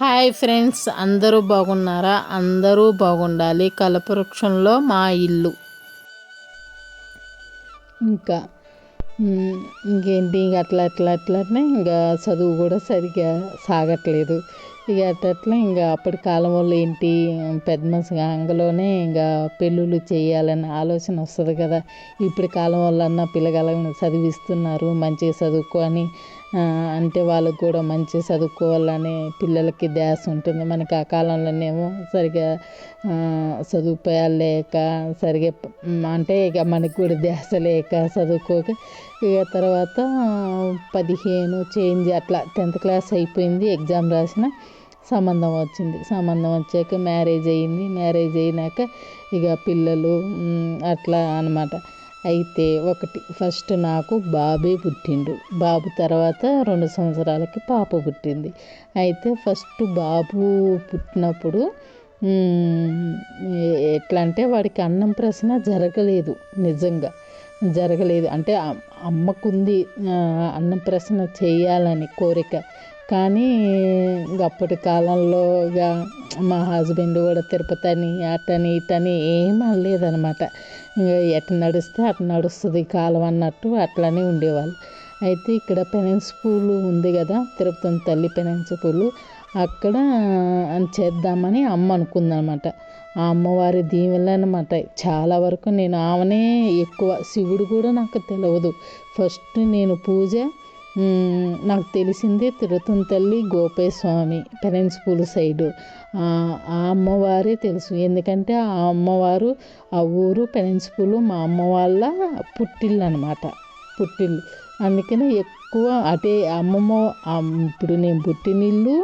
Hi friends, అందరూ బాగున్నారా? అందరూ బాగుండాలి. కల్పవృక్షంలో మా ఇల్లు. ఇంకా ఇంకేంటి, ఇంక అట్లనే ఇంకా చదువు కూడా సరిగ్గా సాగట్లేదు. ఇక అట్లా ఇంకా అప్పటి కాలం వాళ్ళు ఏంటి, పెద్ద మనిషిగా అంగలోనే ఇంకా పెళ్ళిళ్ళు చేయాలన్న ఆలోచన వస్తుంది కదా. ఇప్పటి కాలం వాళ్ళన్నా పిల్లగాళ్ళని చదివిస్తున్నారు, మంచిగా చదువుకొని అంటే వాళ్ళకు కూడా మంచిగా చదువుకోవాలని పిల్లలకి ధ్యాస ఉంటుంది. మనకి ఆ కాలంలోనేమో సరిగా సదుపాయాలు లేక సరిగా అంటే ఇక మనకి కూడా ధ్యాస లేక చదువుకోక ఇక తర్వాత 15 చేంజ్ అట్లా 10th క్లాస్ అయిపోయింది. ఎగ్జామ్ రాసిన సంబంధం వచ్చింది. సంబంధం వచ్చాక మ్యారేజ్ అయింది. మ్యారేజ్ అయినాక ఇక పిల్లలు అట్లా అనమాట. అయితే ఫస్ట్ నాకు బాబే పుట్టిండు. బాబు తర్వాత 2 సంవత్సరాలకి పాప పుట్టింది. అయితే ఫస్ట్ బాబు పుట్టినప్పుడు ఎట్లా అంటే వాడికి అన్నం ప్రశ్న జరగలేదు. నిజంగా జరగలేదు. అంటే అమ్మకుంది అన్నం ప్రశ్న చేయాలని కోరిక. కానీ ఇంక అప్పటి కాలంలో ఇక మా హస్బెండ్ కూడా తిరుపతి అని అటని ఇటని ఏం అనలేదనమాట. ఇంకా ఎట్లా నడిస్తే అట్లా నడుస్తుంది కాలం అన్నట్టు అట్లనే ఉండేవాళ్ళు. అయితే ఇక్కడ పెనెన్స్ పూలు ఉంది కదా, తిరుపతి తల్లి పెనెన్స్ పూలు, అక్కడ చేద్దామని అమ్మ అనుకుందనమాట. ఆ అమ్మవారి దీవెనలు అనమాట. చాలా వరకు నేను ఆమెనే ఎక్కువ, శివుడు కూడా నాకు తెలియదు. ఫస్ట్ నేను పూజ నాకు తెలిసింది తిరుపతి తల్లి, గోపయ్య స్వామి, పెనెన్స్ పూలు సైడు ఆ అమ్మవారే తెలుసు. ఎందుకంటే ఆ అమ్మవారు ఆ ఊరు పెనెన్స్ పూలు మా అమ్మ వాళ్ళ పుట్టిల్లు అనమాట. పుట్టిల్లు అందుకనే ఎక్కువ అటే అమ్మమ్మ. ఇప్పుడు నేను పుట్టిన ఇల్లు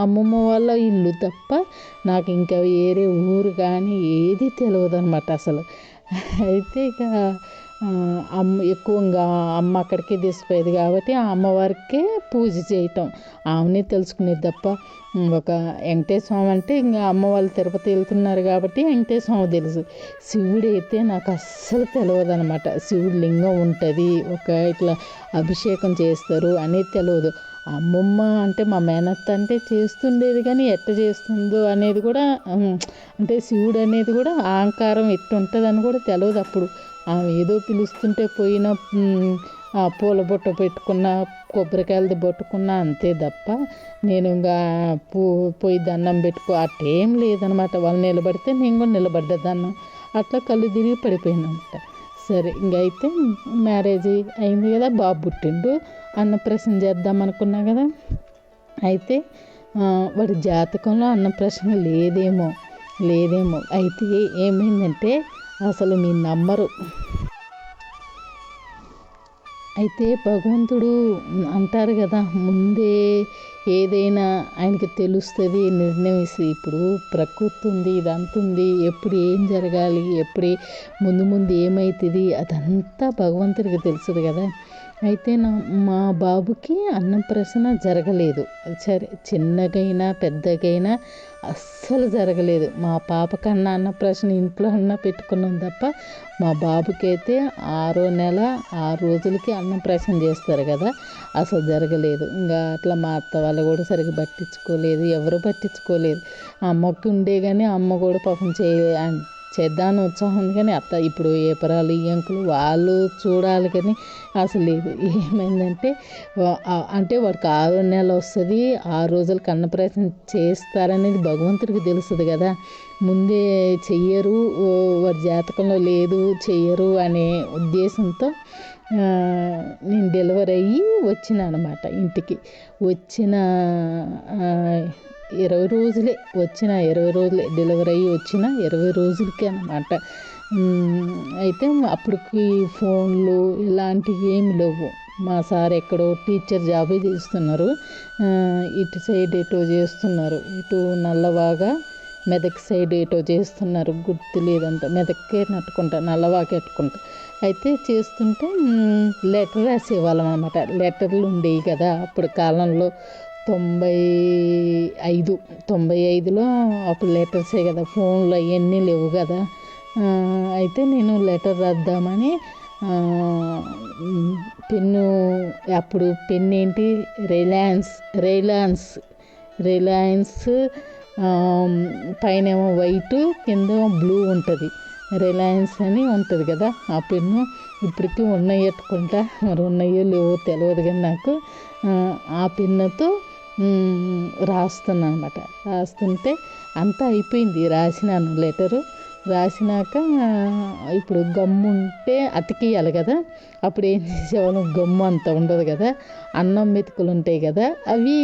అమ్మమ్మ వాళ్ళ ఇల్లు తప్ప నాకు ఇంకా వేరే ఊరు కానీ ఏది తెలియదు అనమాట అసలు. అయితే ఇక ఎక్కువగా అమ్మ అక్కడికే తీసుకుపోయేది కాబట్టి ఆ అమ్మవారికే పూజ చేయటం ఆమెనే తెలుసుకునేది తప్ప ఒక వెంకటేశ్వర స్వామి అంటే ఇంకా అమ్మ వాళ్ళు తిరుపతి వెళ్తున్నారు కాబట్టి వెంకటేశ్వర స్వామి తెలుసు. శివుడు అయితే నాకు అస్సలు తెలియదు అనమాట. శివుడు లింగం ఉంటుంది, ఇట్లా అభిషేకం చేస్తారు అనేది తెలియదు. అమ్మమ్మ అంటే మా మేనత్త అంటే చేస్తుండేది, కానీ ఎట్ట చేస్తుందో అనేది కూడా అంటే శివుడు అనేది కూడా అహంకారం ఎట్టుంటుందని కూడా తెలియదు అప్పుడు. ఆమె ఏదో పిలుస్తుంటే పోయిన పూల బొట్ట పెట్టుకున్న, కొబ్బరికాయలది పట్టుకున్న అంతే తప్ప నేను ఇంకా పోయి దండం పెట్టుకో అట్టేం లేదనమాట. వాళ్ళు నిలబడితే నేను కూడా నిలబడ్డా దండం, అట్లా కళ్ళు తిరిగి పడిపోయిందనమాట. సరే ఇంకైతే మ్యారేజ్ అయింది కదా, బాబు పుట్టిండు. అన్నప్రాసన చేద్దాం అనుకున్నా కదా. అయితే వాడి జాతకంలో అన్నప్రాసన లేదేమో. అయితే ఏమైందంటే అసలు మీరు నమ్మరు. అయితే భగవంతుడు అంటారు కదా, ముందే ఏదైనా ఆయనకి తెలుస్తుంది, నిర్ణయిస్తుంది. ఇప్పుడు ప్రకృతి ఉంది, ఇదంతా ఉంది, ఎప్పుడు ఏం జరగాలి, ఎప్పుడు ముందు ఏమవుతుంది అదంతా భగవంతుడికి తెలుస్తుంది కదా. అయితే మా బాబుకి అన్నప్రాసన జరగలేదు. సరే, చిన్నగైనా పెద్దగైనా అస్సలు జరగలేదు. మా పాప కన్నా అన్నప్రాసన ఇంట్లో అన్న పెట్టుకున్నాం తప్ప మా బాబుకి అయితే 6వ నెల 6 రోజులకి అన్నప్రాసన చేస్తారు కదా, అసలు జరగలేదు. ఇంకా అట్లా మా అత్త వాళ్ళు కూడా సరిగ్గా పట్టించుకోలేదు, ఎవరు పట్టించుకోలేదు. అమ్మకి ఉండే కానీ అమ్మ కూడా పాపం చేద్దామని ఉత్సాహం ఉంది, కానీ అత్త ఇప్పుడు ఏపరాలు ఇంకులు వాళ్ళు చూడాలి కానీ అసలు లేదు. ఏమైందంటే అంటే వాడికి 6వ నెల వస్తుంది, 6 రోజులకి అన్నప్రాసన చేస్తారనేది భగవంతుడికి తెలుస్తుంది కదా. ముందే చెయ్యరు, వాడి జాతకంలో లేదు, చెయ్యరు అనే ఉద్దేశంతో నేను డెలివరీ అయ్యి వచ్చిన అనమాట. ఇంటికి వచ్చిన 20 రోజులే, 20 రోజులే డెలివరీ అయ్యి వచ్చిన 20 రోజులకే అనమాట. అయితే అప్పటికి ఫోన్లు ఇలాంటివి ఏమి లేవు. మా సార్ ఎక్కడో టీచర్ జాబే చేస్తున్నారు, ఇటు సైడ్ ఎటో చేస్తున్నారు, ఇటు నల్లవాగా మెదక్ సైడ్ ఎటో చేస్తున్నారు, గుర్తు లేదంట. మెదక్కే నట్టుకుంటా, నల్లవాకి ఎట్టుకుంటా. అయితే చేస్తుంటే లెటర్ రాసేవాళ్ళం అనమాట. లెటర్లు ఉండేవి కదా అప్పుడు కాలంలో. 95లో అప్పుడు లెటర్సే కదా, ఫోన్లు అవన్నీ లేవు కదా. అయితే నేను లెటర్ రాద్దామని పెన్ను, అప్పుడు పెన్ ఏంటి, రిలయన్స్ రిలయన్స్ పైనేమో వైట్ కింద బ్లూ ఉంటుంది. రిలయన్స్ అని ఉంటుంది కదా ఆ పెన్ను. ఇప్పటికీ ఉన్నాయి ఎట్టుకుంటా, మరి ఉన్నాయో లేవో తెలియదు కానీ నాకు ఆ పెన్నుతో రాస్తున్నా అనమాట. రాస్తుంటే అంతా అయిపోయింది, రాసినాను లెటరు. రాసినాక ఇప్పుడు గమ్ము ఉంటే అతికియాలి కదా, అప్పుడు ఏం చేసేవాళ్ళం, గమ్ము అంత ఉండదు కదా, అన్నం మెతుకులు ఉంటాయి కదా, అవి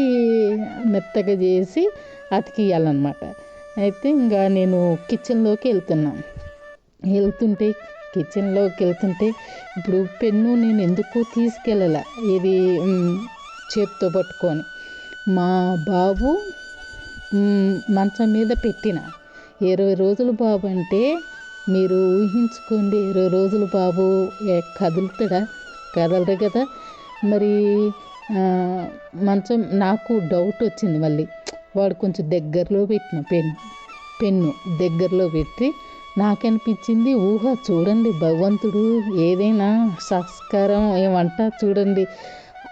మెత్తగా చేసి అతికియాలన్నమాట. అయితే ఇంకా నేను కిచెన్లోకి వెళ్తుంటే ఇప్పుడు పెన్ను నేను ఎందుకు తీసుకెళ్ళాల, ఇది చేత్తో పట్టుకొని మా బాబు మంచం మీద పెట్టిన 20 రోజులు బాబు అంటే మీరు ఊహించుకోండి. 20 రోజులు బాబు కదులుతాడా? కదలరు కదా. మరి మంచం నాకు డౌట్ వచ్చింది. మళ్ళీ వాడు కొంచెం దగ్గరలో పెట్టిన పెన్ను దగ్గరలో పెట్టి నాకనిపించింది, ఊహ చూడండి, భగవంతుడు ఏదైనా సంస్కారం ఏమంటా చూడండి,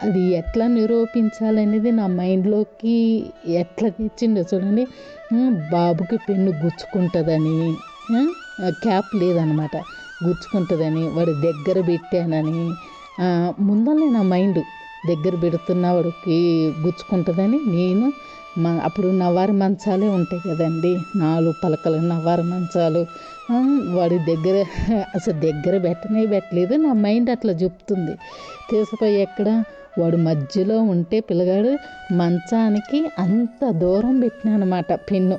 అది ఎట్లా నిరూపించాలనేది నా మైండ్లోకి ఎట్లా తెచ్చిండో చూడండి. బాబుకి పెన్ను గుచ్చుకుంటుందని, క్యాప్ లేదనమాట, గుచ్చుకుంటుందని, వాడు దగ్గర పెట్టానని ముందరనే నా మైండ్ దగ్గర పెడుతున్నా వాడికి గుచ్చుకుంటుందని. నేను అప్పుడు నవారు మంచాలే ఉంటాయి కదండి, 4 పలకలు నవారు మంచాలు, వాడి దగ్గర అసలు దగ్గర పెట్టలేదు. నా మైండ్ అట్లా చెప్తుంది. తీసుకుపోయి ఎక్కడ వాడు మధ్యలో ఉంటే పిల్లగాడు మంచానికి అంత దూరం పెట్టినా అనమాట. పెన్ను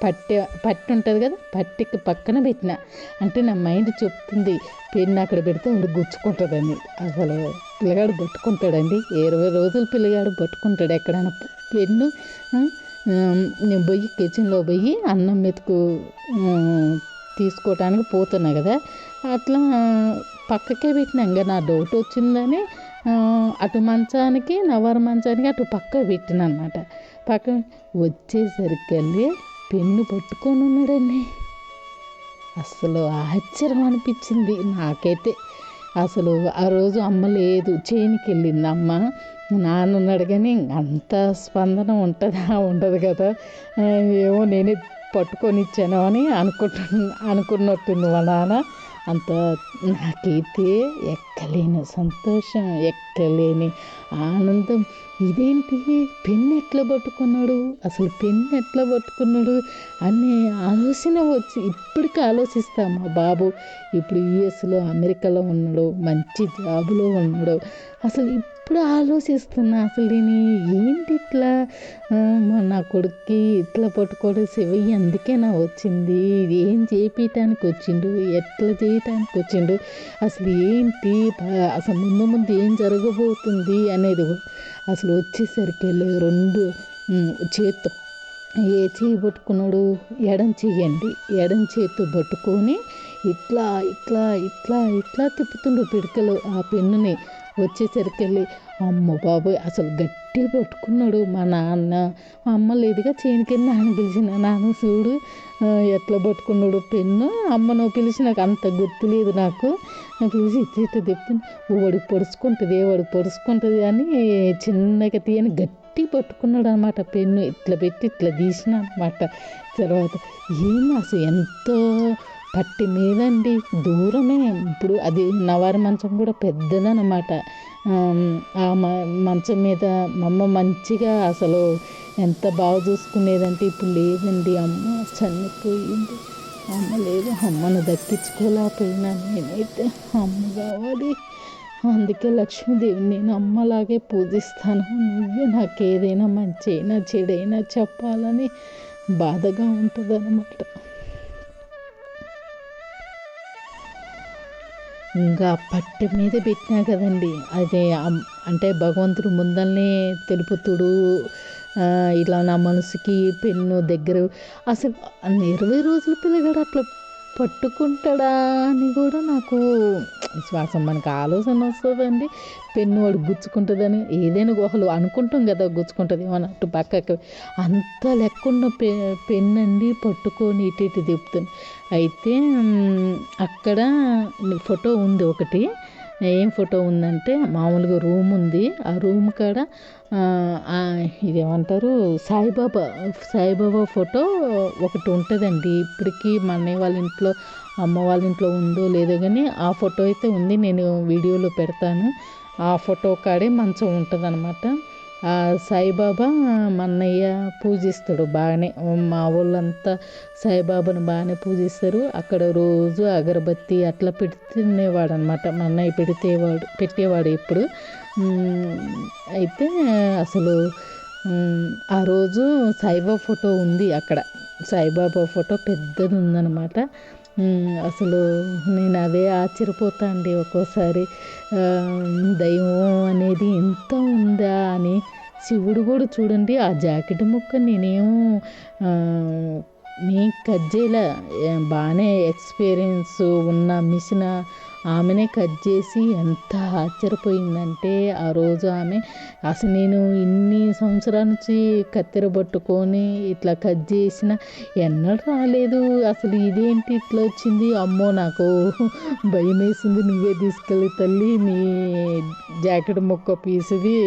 పట్టి ఉంటుంది కదా, పట్టికి పక్కన పెట్టిన. అంటే నా మైండ్ చెప్తుంది పెన్ను అక్కడ పెడితే వాడు గుచ్చుకుంటుందని. అసలు పిల్లగాడు పట్టుకుంటాడండి, 20 రోజులు పిల్లగాడు పట్టుకుంటాడు ఎక్కడైనా పెన్ను. నేను పోయి కిచెన్లో పోయి అన్నం మెతుకు తీసుకోవటానికి పోతున్నా కదా, అట్లా పక్కకే పెట్టినా. ఇంకా నా డౌట్ వచ్చిందని అటు మంచానికి నవారు మంచానికి అటు పక్క పెట్టిన అనమాట. పక్క వచ్చేసరికి పెన్ను పట్టుకొని ఉన్నాడండి. అసలు ఆశ్చర్యం అనిపించింది నాకైతే. అసలు ఆ రోజు అమ్మ లేదు, చేనికి వెళ్ళింది అమ్మ. నాన్న ఉన్నాడు కానీ అంత స్పందన ఉంటుందా, ఉండదు కదా, ఏమో నేనే పట్టుకొని ఇచ్చాను అని అనుకున్నట్టుంది మా నాన్న. అంత నాకైతే ఎక్కలేని సంతోషం, ఎక్కలేని ఆనందం. ఇదేంటి పెన్ను ఎట్లా పట్టుకున్నాడు, అసలు పెన్ను ఎట్లా పట్టుకున్నాడు అనే ఆలోచన వచ్చి ఇప్పటికీ ఆలోచిస్తాం. మా బాబు ఇప్పుడు యుఎస్లో అమెరికాలో ఉన్నాడు, మంచి జాబులో ఉన్నాడు. అసలు ఇప్పుడు ఆలోచిస్తున్నా, అసలు నేను ఏంటి ఇట్లా నా కొడుక్కి ఇట్లా పట్టుకోవడం చెవి అందుకేనా వచ్చింది, ఇది ఏం చేపించడానికి వచ్చిండు, ఎట్లా చేయటానికి వచ్చిండు, అసలు ఏంటి, అసలు ముందు ఏం జరగబోతుంది అనేది. అసలు వచ్చేసరికి 2 చేత్తో ఏ చేయి పట్టుకున్నాడు, ఎడం చేతితో పట్టుకొని ఇట్లా ఇట్లా ఇట్లా ఇట్లా తిప్పుతుండు పిడకలు ఆ పెన్నుని. వచ్చేసరికి అమ్మ బాబోయ్ అసలు గట్టిగా పట్టుకున్నాడు. మా నాన్న, మా అమ్మ లేదుగా చేనికి, నాన్న పిలిచిన, నాన్న చూడు ఎట్లా పట్టుకున్నాడు పెన్ను. అమ్మను పిలిచినాక అంత గుర్తులేదు నాకు. పిలిచి ఇట్లా తిప్పుతుంది, వాడికి పొడుచుకుంటుంది అని చిన్నగా తీయని గట్టి పట్టుకున్నాడు అనమాట పెన్ను. ఇట్లా పెట్టి ఇట్లా తీసిన అనమాట. తర్వాత ఏమి అసలు ఎంతో పట్టి మీదండి, దూరమే. ఇప్పుడు అది నవారు మంచం కూడా పెద్దదన్నమాట. ఆ మంచం మీద మా అమ్మ మంచిగా అసలు ఎంత బాగా చూసుకునేదంటే ఇప్పుడు లేదండి, అమ్మ చనిపోయింది. అమ్మ లేదు, అమ్మను దక్కించుకోలేకపోయినా నేనైతే. అమ్మ కావాలి, అందుకే లక్ష్మీదేవిని నేను అమ్మలాగే పూజిస్తాను. నువ్వే నాకు ఏదైనా మంచి అయినా చెడైనా చెప్పాలని బాధగా ఉంటుంది అన్నమాట. ఇంకా పట్టు మీద పెట్టినా కదండి, అదే అంటే భగవంతుడు ముందల్నే తెలుపుతుడు ఇలా నా మనసుకి పెన్ను దగ్గర. అసలు 20 రోజుల పిల్లగాడు అట్లా పట్టుకుంటాడా అని కూడా నాకు శ్వాసం, మనకు ఆలోచన వస్తుందండి. పెన్ను వాడు గుచ్చుకుంటుందని, ఏదైనా గుహలు అనుకుంటాం కదా గుచ్చుకుంటుంది అన్నట్టు పక్కకి. అంత లెక్కున్న పెన్ను అండి పట్టుకొని ఇటు తిప్పుతుంది. అయితే అక్కడ ఫోటో ఉంది ఒకటి, ఏం ఫోటో ఉందంటే మామూలుగా రూమ్ ఉంది. ఆ రూమ్ కాడ ఇదేమంటారు సాయిబాబా ఫోటో ఒకటి ఉంటుందండి. ఇప్పటికీ మా అన్నయ్య వాళ్ళ ఇంట్లో అమ్మ వాళ్ళ ఇంట్లో ఉందో లేదో కానీ ఆ ఫోటో అయితే ఉంది. నేను వీడియోలో పెడతాను. ఆ ఫోటో కాడే మంచం ఉంటుంది అనమాట. ఆ సాయిబాబా మా అన్నయ్య పూజిస్తాడు బాగానే. మా వాళ్ళంతా సాయిబాబాను బాగానే పూజిస్తారు. అక్కడ రోజు అగరబత్తి అట్లా పెడుతునేవాడు అనమాట. మా అన్నయ్య పెట్టేవాడు ఎప్పుడు. అయితే అసలు ఆ రోజు సాయిబాబా ఫోటో ఉంది అక్కడ. సాయిబాబా ఫోటో పెద్దది ఉందన్నమాట. అసలు నేను అదే ఆశ్చర్యపోతా అండి ఒక్కోసారి. దైవం అనేది ఎంత ఉందా అని. శివుడు కూడా చూడండి ఆ జాకెట్ ముక్క నేనేమో కట్ చేయలే. బాగానే ఎక్స్పీరియన్స్ ఉన్న మిషన్ ఆమెనే కట్ చేసి ఎంత ఆశ్చర్యపోయిందంటే ఆ రోజు ఆమె. అసలు నేను ఇన్ని సంవత్సరాల నుంచి కత్తెర పట్టుకొని ఇట్లా కట్ చేసిన ఎన్నడూ రాలేదు. అసలు ఇదేంటి ఇట్లా వచ్చింది, అమ్మో నాకు భయం వేసింది. నువ్వే తీసుకెళ్ళి తల్లి నీ జాకెట్ ముక్క పీసుది,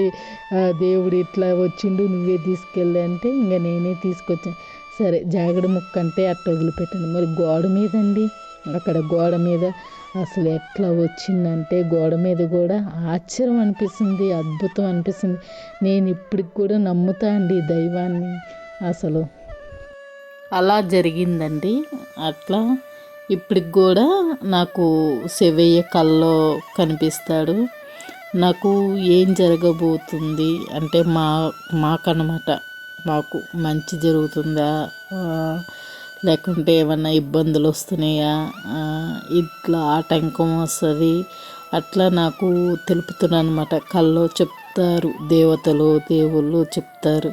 దేవుడు ఇట్లా వచ్చిండు నువ్వే తీసుకెళ్ళి అంటే ఇంకా నేనే తీసుకొచ్చాను. సరే జాకెట్ ముక్క అంటే అట్ట వదిలిపెట్టాను. మరి గోడ మీదండి, అక్కడ గోడ మీద అసలు ఎట్లా వచ్చిందంటే గోడ మీద కూడా ఆశ్చర్యం అనిపిస్తుంది, అద్భుతం అనిపిస్తుంది. నేను ఇప్పటికి కూడా నమ్ముతా అండి దైవాన్ని. అసలు అలా జరిగిందండి. అట్లా ఇప్పటికి కూడా నాకు శివయ్య కల్లో కనిపిస్తాడు. నాకు ఏం జరగబోతుంది అంటే మాకన్నమాట, మాకు మంచి జరుగుతుందా లేకుంటే ఏమన్నా ఇబ్బందులు వస్తున్నాయా, ఇట్లా ఆటంకం వస్తుంది అట్లా నాకు తెలుపుతున్నాను అనమాట. కల్లో చెప్తారు దేవుళ్ళు చెప్తారు.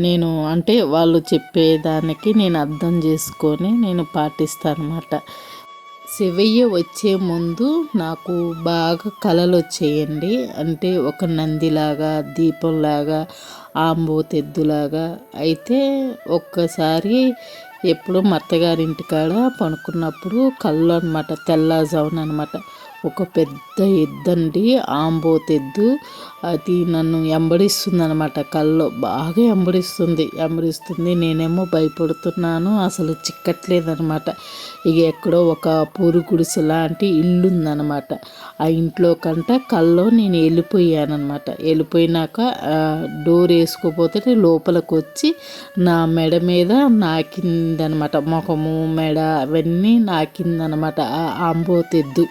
నేను అంటే వాళ్ళు చెప్పేదానికి నేను అర్థం చేసుకొని నేను పాటిస్తాను అన్నమాట. శివయ్య వచ్చే ముందు నాకు బాగా కళలు వచ్చేయండి. అంటే ఒక నందిలాగా, దీపంలాగా, ఆంబోతెద్దులాగా. అయితే ఒక్కసారి ఎప్పుడో మా అత్తగారింటికాడ పడుకున్నప్పుడు కళ్ళు అనమాట, తెల్లజామున అనమాట, ఒక పెద్ద ఎద్దండి, ఆంబోతెద్దు. అది నన్ను ఎంబడిస్తుంది అనమాట. కల్లో బాగా ఎంబడిస్తుంది. నేనేమో భయపడుతున్నాను, అసలు చిక్కట్లేదనమాట. ఇక ఎక్కడో ఒక పూరు గుడిసె లాంటి ఇల్లు ఉందన్నమాట. ఆ ఇంట్లో కంట కల్లో నేను వెళ్ళిపోయానమాట. వెళ్ళిపోయినాక డోర్ వేసుకోపోతే లోపలికి వచ్చి నా మెడ మీద నాకిందనమాట. ముఖము మెడ అవన్నీ నాకిందనమాట ఆ ఆంబోతెద్దు.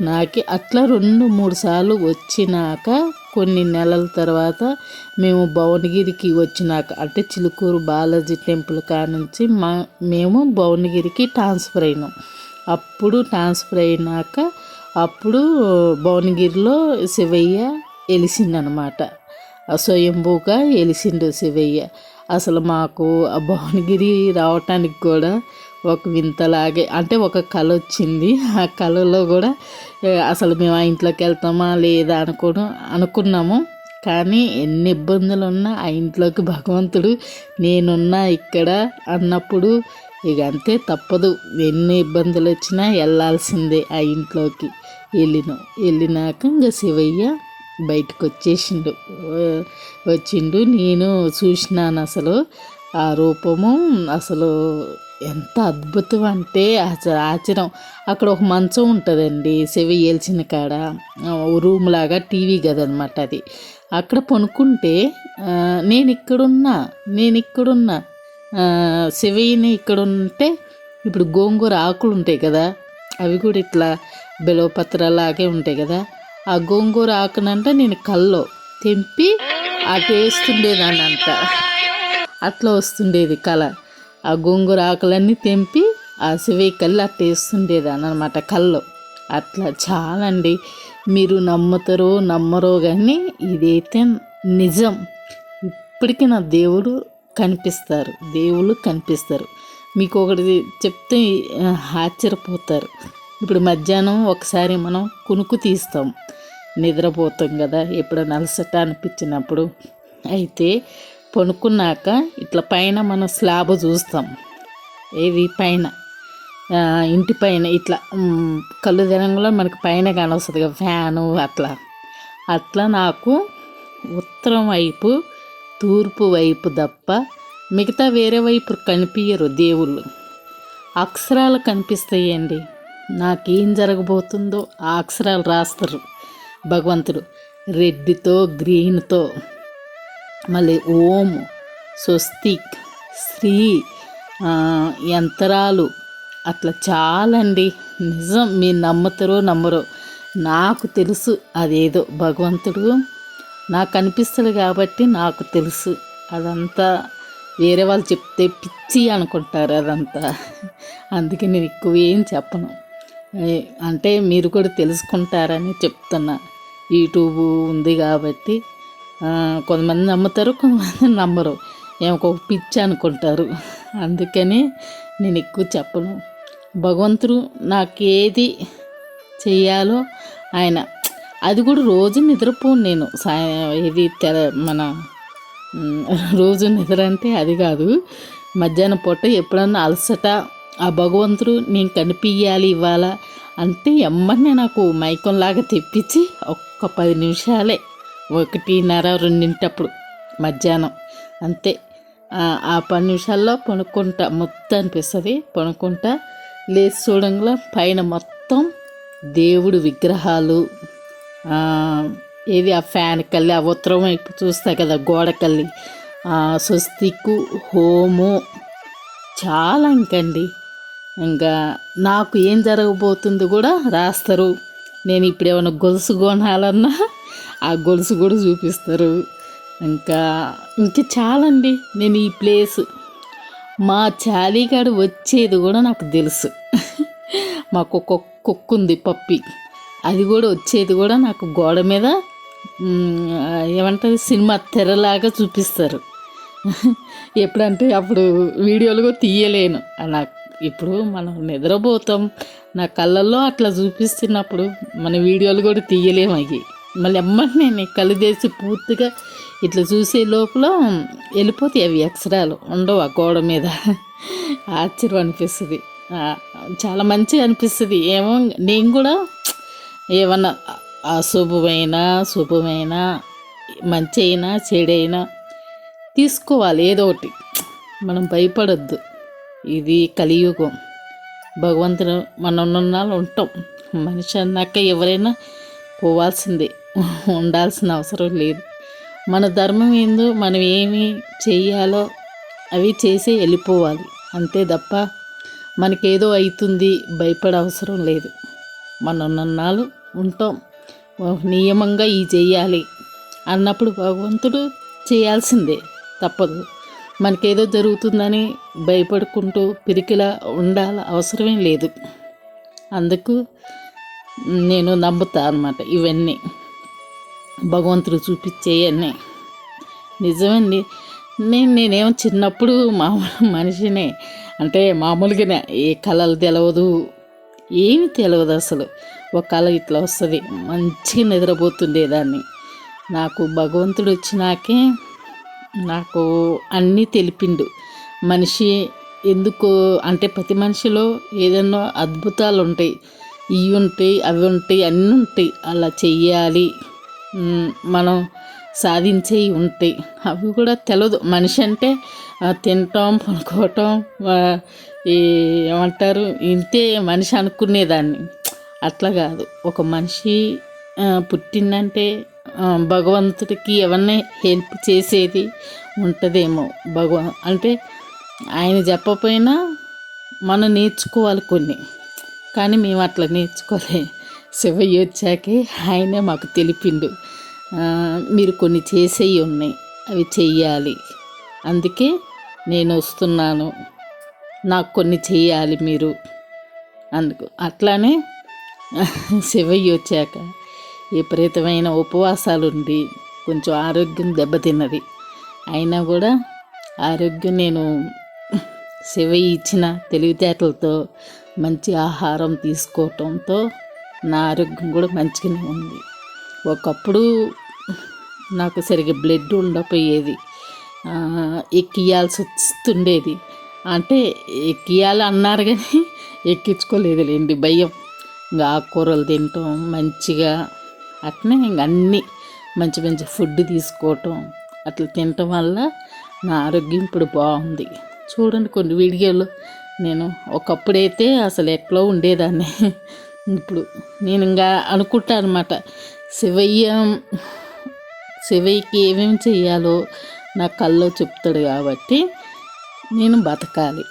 నాకి అట్లా 2-3 సార్లు వచ్చినాక కొన్ని నెలల తర్వాత మేము భువనగిరికి వచ్చినాక, అంటే చిలుకూరు బాలాజీ టెంపుల్ కానుంచి మేము భువనగిరికి ట్రాన్స్ఫర్ అయినాం. అప్పుడు ట్రాన్స్ఫర్ అయినాక అప్పుడు భువనగిరిలో శివయ్య వెలిసిందనమాట. స్వయంభూగా వెలిసిండు శివయ్య. అసలు మాకు ఆ భువనగిరి రావటానికి కూడా ఒక వింతలాగే, అంటే ఒక కళ వచ్చింది. ఆ కళలో కూడా అసలు మేము ఆ ఇంట్లోకి వెళ్తామా లేదా అనుకున్నాము. కానీ ఎన్ని ఇబ్బందులు ఉన్నా ఆ ఇంట్లోకి భగవంతుడు నేనున్నా ఇక్కడ అన్నప్పుడు ఇక అంతే, తప్పదు. ఎన్ని ఇబ్బందులు వచ్చినా వెళ్ళాల్సిందే ఆ ఇంట్లోకి. వెళ్ళినాక ఇంకా శివయ్య బయటకు వచ్చిండు. నేను చూసినాను అసలు ఆ రూపము. అసలు ఎంత అద్భుతం అంటే ఆశ్చర్యం. అక్కడ ఒక మంచం ఉంటుందండి శివయ్య వెలిసిన కాడ, రూమ్ లాగా, టీవీ గదనమాట అది. అక్కడ పనుకుంటే నేను ఇక్కడున్నా శివయ్యని ఇక్కడ ఉంటే, ఇప్పుడు గోంగూర ఆకులు ఉంటాయి కదా, అవి కూడా ఇట్లా బిలవపత్రలాగే ఉంటాయి కదా, ఆ గోంగూర ఆకునంట నేను కల్లో తెంపి అటు వేస్తుండేదాన్ని అంట. అట్లా వస్తుండేది కళ. ఆ గోంగూర ఆకులన్నీ తెంపి ఆ శివయ్య కళ్ళు అట్లా వేస్తుండేదాన్ని అనమాట కల్లో. అట్లా చాలా అండి. మీరు నమ్ముతారో నమ్మరో కానీ ఇదైతే నిజం. ఇప్పటికీ నా దేవుళ్ళు కనిపిస్తారు. మీకు ఒకటి చెప్తే ఆశ్చర్యపోతారు. ఇప్పుడు మధ్యాహ్నం ఒకసారి మనం కునుకు తీస్తాం, నిద్రపోతాం కదా, ఎప్పుడైనా అలసట అనిపించినప్పుడు. అయితే పనుకున్నాక ఇట్లా పైన మనం స్లాబ్ చూస్తాం, ఏవి పైన ఇంటి పైన ఇట్లా కళ్ళు తినంలో మనకి పైన కానొస్తుంది కదా ఫ్యాను అట్లా అట్లా నాకు ఉత్తరం వైపు తూర్పు వైపు తప్ప మిగతా వేరే వైపు కనిపించరు దేవుళ్ళు. అక్షరాలు కనిపిస్తాయండి. నాకేం జరగబోతుందో ఆ అక్షరాలు రాస్తారు భగవంతుడు రెడ్డితో గ్రీన్తో. మళ్ళీ ఓం, స్వస్తిక్, శ్రీ, యంత్రాలు అట్లా చాలండి. నిజం, మీరు నమ్ముతారో నమ్మరో నాకు తెలుసు. అదేదో భగవంతుడు నాకు అనిపిస్తాడు కాబట్టి నాకు తెలుసు. అదంతా వేరే వాళ్ళు చెప్తే పిచ్చి అనుకుంటారు అదంతా. అందుకే నేను ఎక్కువ ఏం చెప్పను. అంటే మీరు కూడా తెలుసుకుంటారని చెప్తున్నా. యూట్యూబ్ ఉంది కాబట్టి కొంతమంది నమ్ముతారు, కొంతమంది నమ్మరు. ఏమొక పిచ్చి అనుకుంటారు. అందుకని నేను ఎక్కువ చెప్పను. భగవంతుడు నాకేది చెయ్యాలో ఆయన అది కూడా రోజు నిద్రపోను నేను. ఇది మన రోజు నిద్ర అంటే అది కాదు, మధ్యాహ్నం పూట ఎప్పుడన్నా అలసట ఆ భగవంతుడు నేను కనిపించాలి ఇవాళ అంటే ఎమ్మనే నాకు మైకంలాగా తెప్పించి ఒక్క 10 నిమిషాలే 1:30-2 మధ్యాహ్నం అంతే. ఆ 10 నిమిషాల్లో పనుకుంటా మొత్తం అనిపిస్తుంది. పనుకుంటా లేచి చూడంగా పైన మొత్తం దేవుడు విగ్రహాలు, ఏది ఆ ఫ్యాన్ కల్లి ఆ ఉత్తరం వైపు చూస్తా కదా గోడకల్లి, స్వస్తికు, హోము చాలా ఇంకండి. ఇంకా నాకు ఏం జరగబోతుంది కూడా రాస్తారు. నేను ఇప్పుడు ఏమైనా గొలుసు కొనాలన్నా ఆ గొలుసు కూడా చూపిస్తారు. ఇంకా చాలండి. నేను ఈ ప్లేస్ మా చాలీగాడు వచ్చేది కూడా నాకు తెలుసు. మాకు ఒక కుక్క ఉంది పప్పి, అది కూడా వచ్చేది కూడా నాకు గోడ మీద ఏమంటారు సినిమా తెరలాగా చూపిస్తారు. ఎప్పుడంటే అప్పుడు వీడియోలు కూడా తీయలేను. నాకు ఇప్పుడు మనం నిద్రపోతాం, నా కళ్ళల్లో అట్లా చూపిస్తున్నప్పుడు మన వీడియోలు కూడా తీయలేము. అవి మళ్ళీ ఎమ్మటి నేను కళ్ళు తెరిచి పూర్తిగా ఇట్లా చూసే లోపల వెళ్ళిపోతాయి అవి అక్షరాలు ఉండవు ఆ గోడ మీద. ఆశ్చర్యం అనిపిస్తుంది, చాలా మంచిగా అనిపిస్తుంది. ఏమో నేను కూడా ఏమన్నా శుభమైన మంచి అయినా చెడైనా తీసుకోవాలి ఏదో ఒకటి. మనం భయపడొద్దు. ఇది కలియుగం. భగవంతుడు మనం ఉన్నాళ్ళు ఉంటాం. మనిషి అన్నాక ఎవరైనా పోవాల్సిందే, ఉండాల్సిన అవసరం లేదు. మన ధర్మం ఏందో మనం ఏమి చెయ్యాలో అవి చేసి వెళ్ళిపోవాలి అంతే తప్ప మనకేదో అవుతుంది భయపడే అవసరం లేదు. మనం ఉన్నాళ్ళు ఉంటాం. నియమంగా ఈ చెయ్యాలి అన్నప్పుడు భగవంతుడు చేయాల్సిందే, తప్పదు. మనకేదో జరుగుతుందని భయపడుకుంటూ పిరికిలా ఉండాలి అవసరమేం లేదు. అందుకు నేను నమ్ముతా అన్నమాట ఇవన్నీ భగవంతుడు చూపించేయన్నీ. నిజమండి. నేనేమో చిన్నప్పుడు మామూలు మనిషినే, అంటే మామూలుగానే ఏ కళలు తెలియదు, ఏమి తెలియదు అసలు. ఒక కళ ఇట్లా వస్తుంది, మంచిగా నిద్రపోతుండేదాన్ని. నాకు భగవంతుడు వచ్చినాకే నాకు అన్నీ తెలిపిండు. మనిషి ఎందుకు అంటే ప్రతి మనిషిలో ఏదైనా అద్భుతాలు ఉంటాయి, ఇవి ఉంటాయి అవి ఉంటాయి అన్నీ ఉంటాయి. అలా చెయ్యాలి, మనం సాధించేవి ఉంటాయి. అవి కూడా తెలియదు. మనిషి అంటే తినటం పనుకోవటం ఏమంటారు ఇంతే మనిషి అనుకునేదాన్ని. అట్లా కాదు. ఒక మనిషి పుట్టిందంటే భగవంతుడికి ఎవరిని హెల్ప్ చేసేది ఉంటుందేమో. అంటే ఆయన చెప్పకపోయినా మనం నేర్చుకోవాలి కొన్ని. కానీ మేము అట్లా నేర్చుకోలే. శివయ్య వచ్చాకే ఆయనే మాకు తెలిపిండు, మీరు కొన్ని చేసేవి ఉన్నాయి అవి చెయ్యాలి, అందుకే నేను వస్తున్నాను, నాకు కొన్ని చెయ్యాలి మీరు. అందుకు అట్లానే శివయ్య వచ్చాక విపరీతమైన ఉపవాసాలు ఉండి కొంచెం ఆరోగ్యం దెబ్బతిన్నది. అయినా కూడా ఆరోగ్యం నేను శివయ్య ఇచ్చిన తెలివితేటలతో మంచి ఆహారం తీసుకోవటంతో నా ఆరోగ్యం కూడా మంచిగానే ఉంది. ఒకప్పుడు నాకు సరిగ్గా బ్లడ్ ఉండకపోయేది, ఎక్కియాల్సి వస్తుండేది. అంటే ఎక్కియాలి అన్నారు కానీ ఎక్కించుకోలేదులేండి, భయం. ఇంకా ఆకుకూరలు తినటం మంచిగా, అట్నే ఇంక అన్నీ మంచి మంచి ఫుడ్ తీసుకోవటం, అట్లా తినటం వల్ల నా ఆరోగ్యం ఇప్పుడు బాగుంది. చూడండి కొన్ని వీడియోలు, నేను ఒకప్పుడైతే అసలు ఎట్లా ఉండేదాన్ని. ఇప్పుడు నేను ఇంకా అనుకుంటా అనమాట, శివయ్యకి ఏమేమి చెయ్యాలో నా కల్లో చెప్తాడు కాబట్టి నేను బతకాలి,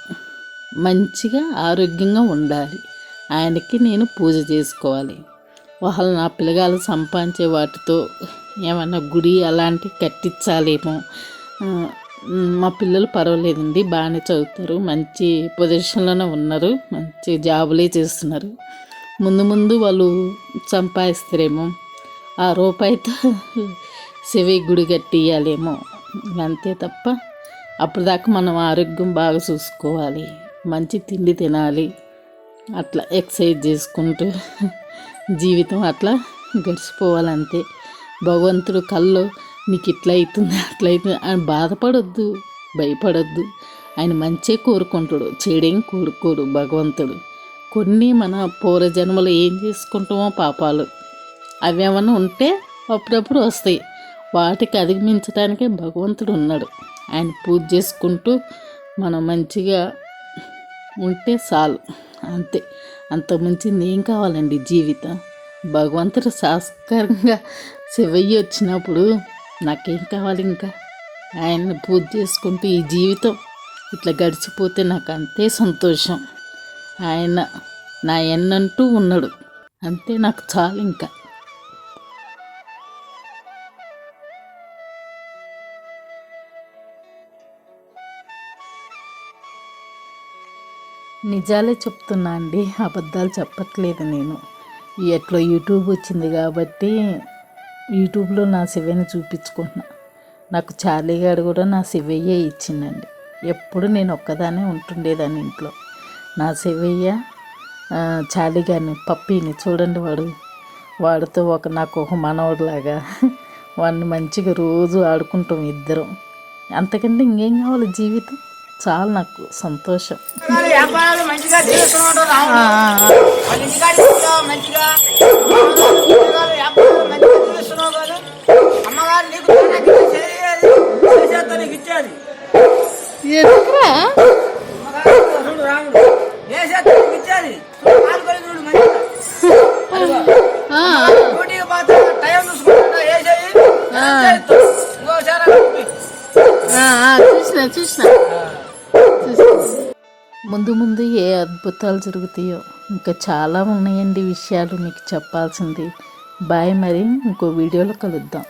మంచిగా ఆరోగ్యంగా ఉండాలి, ఆయనకి నేను పూజ చేసుకోవాలి. వాళ్ళు నా పిల్లగాలు సంపాదించే వాటితో ఏమన్నా గుడి అలాంటివి కట్టించాలేమో. మా పిల్లలు పర్వాలేదండి, బాగానే చదువుతారు, మంచి పొజిషన్లోనే ఉన్నారు, మంచి జాబులే చేస్తున్నారు. ముందు ముందు వాళ్ళు సంపాదిస్తారేమో, ఆ రూపాయితో శివయ్య గుడి కట్టియాలేమో. అంతే తప్ప అప్పుడు దాకా మనం ఆరోగ్యం బాగా చూసుకోవాలి, మంచి తిండి తినాలి, అట్లా ఎక్సర్సైజ్ చేసుకుంటూ జీవితం అట్లా గడిచిపోవాలంతే. భగవంతుడు కల్లో నీకు ఇట్లా అవుతుంది అట్లా అవుతుంది అని బాధపడొద్దు, భయపడొద్దు. ఆయన మంచే కోరుకుంటాడు, చెడేం కోరుకోడు భగవంతుడు. కొన్ని మన పూర్వజన్మలు ఏం చేసుకుంటామో పాపాలు అవి ఏమన్నా ఉంటే అప్పుడప్పుడు వస్తాయి, వాటికి అధిగమించడానికే భగవంతుడు ఉన్నాడు. ఆయన పూజ చేసుకుంటూ మనం మంచిగా ఉంటే చాలు, అంతే. అంతకుమించింది ఏం కావాలండి జీవితం. భగవంతుడు సాస్కారంగా శివయ్య వచ్చినప్పుడు నాకేం కావాలి ఇంకా? ఆయన్ని పూజ చేసుకుంటూ ఈ జీవితం ఇట్లా గడిచిపోతే నాకు అంతే సంతోషం. ఆయన నా ఎన్నంటూ ఉన్నాడు, అంతే నాకు చాలు ఇంకా. నిజాలే చెప్తున్నా అండి, అబద్ధాలు చెప్పట్లేదు నేను. ఎట్లా యూట్యూబ్ వచ్చింది కాబట్టి యూట్యూబ్లో నా శివయ్యని చూపించుకుంటున్నా. నాకు చార్లీగాడు కూడా నా శివయ్యే ఇచ్చిందండి. ఎప్పుడు నేను ఒక్కదానే ఉంటుండేదాన్ని ఇంట్లో. నా శివయ్య చార్లీగాడిని, పప్పీని చూడండి, వాడితో నాకు ఒక మనవడిలాగా వాడిని మంచిగా రోజు ఆడుకుంటాం ఇద్దరం. అంతకంటే ఇంకేం కావాలి జీవితం, చాలా నాకు సంతోషం. చూసిన ముందు ముందు ఏ అద్భుతాలు జరుగుతాయో, ఇంకా చాలా ఉన్నాయండి విషయాలు మీకు చెప్పాల్సింది. బాయ్, మరి ఇంకో వీడియోలో కలుద్దాం.